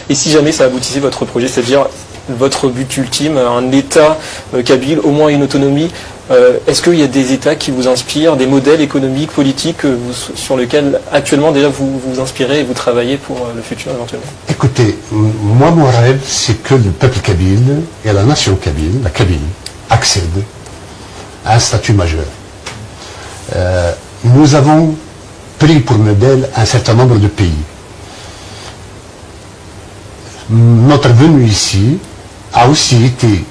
Et si jamais ça aboutissait votre projet, c'est-à-dire votre but ultime, un État kabyle, au moins une autonomie, est-ce qu'il y a des États qui vous inspirent, des modèles économiques, politiques sur lesquels actuellement déjà vous vous inspirez et vous travaillez pour le futur éventuellement? Écoutez, moi mon rêve c'est que le peuple kabyle et la nation kabyle, la Kabylie, accèdent à un statut majeur. Nous avons pris pour modèle un certain nombre de pays. Notre venue ici a aussi été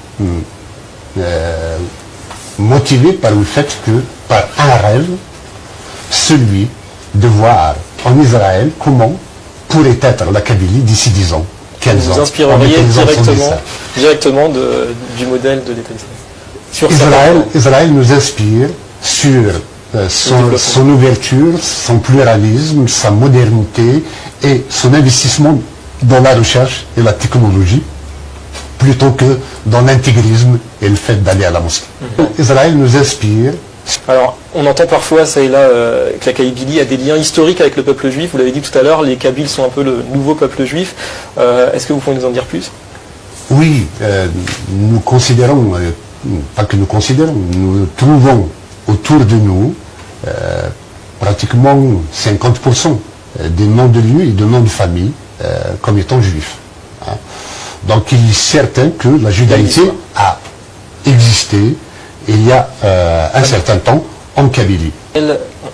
motivée par le fait que, par un rêve, celui de voir en Israël comment pourrait être la Kabylie d'ici 10 ans, 15 ans. Vous inspireriez directement du modèle de l'État islamique. Israël nous inspire sur son ouverture, son pluralisme, sa modernité et son investissement dans la recherche et la technologie, plutôt que dans l'intégrisme et le fait d'aller à la mosquée. Israël nous inspire. Alors, on entend parfois, ça et là, que la Kabylie a des liens historiques avec le peuple juif. Vous l'avez dit tout à l'heure, les Kabyles sont un peu le nouveau peuple juif. Est-ce que vous pouvez nous en dire plus? Oui, nous considérons, pas que nous considérons, nous trouvons autour de nous pratiquement 50% des noms de lieux et de noms de famille comme étant juifs. Hein. Donc il est certain que la judaïté a existé il y a un certain temps en Kabylie.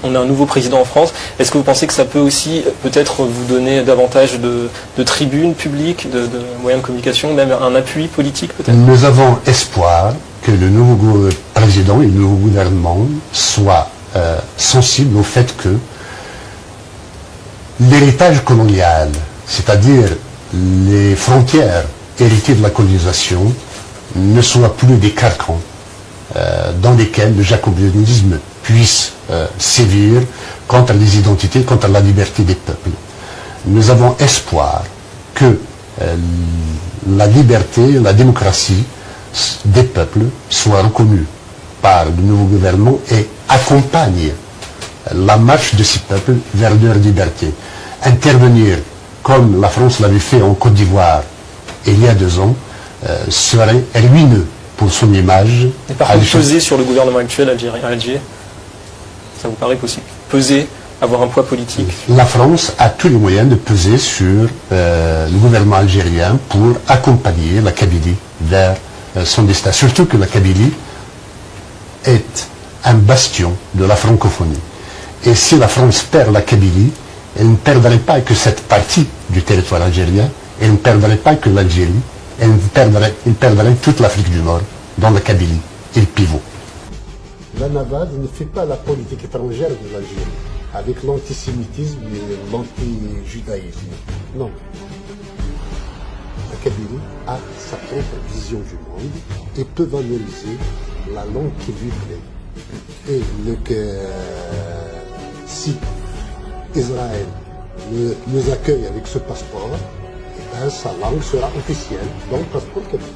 On a un nouveau président en France. Est-ce que vous pensez que ça peut aussi peut-être vous donner davantage de tribunes publiques, de moyens de communication, même un appui politique peut-être? Nous avons espoir que le nouveau président et le nouveau gouvernement soient sensibles au fait que l'héritage colonial, c'est-à-dire les frontières héritées de la colonisation, ne soient plus des carcans dans lesquels le jacobinisme puisse sévir contre les identités, contre la liberté des peuples. Nous avons espoir que la liberté, la démocratie des peuples soient reconnues par le nouveau gouvernement et accompagnent la marche de ces peuples vers leur liberté. Intervenir comme la France l'avait fait en Côte d'Ivoire il y a 2 ans serait ruineux pour son image. Et par contre, peser sur le gouvernement actuel algérien, Alger, ça vous paraît possible? Peser, avoir un poids politique? La France a tous les moyens de peser sur le gouvernement algérien pour accompagner la Kabylie vers son destin. Surtout que la Kabylie est un bastion de la francophonie. Et si la France perd la Kabylie, elle ne perdrait pas que cette partie du territoire algérien, elle ne perdrait pas que l'Algérie, elle perdrait toute l'Afrique du Nord, dans la Kabylie et le pivot. La NAVAD ne fait pas la politique étrangère de l'Algérie, avec l'antisémitisme et l'anti-judaïsme. Non. La Kabylie a sa propre vision du monde et peut valoriser la langue qui lui plaît. Et si Israël nous accueille avec ce passeport, sa langue sera officielle dans le passeport kabyle.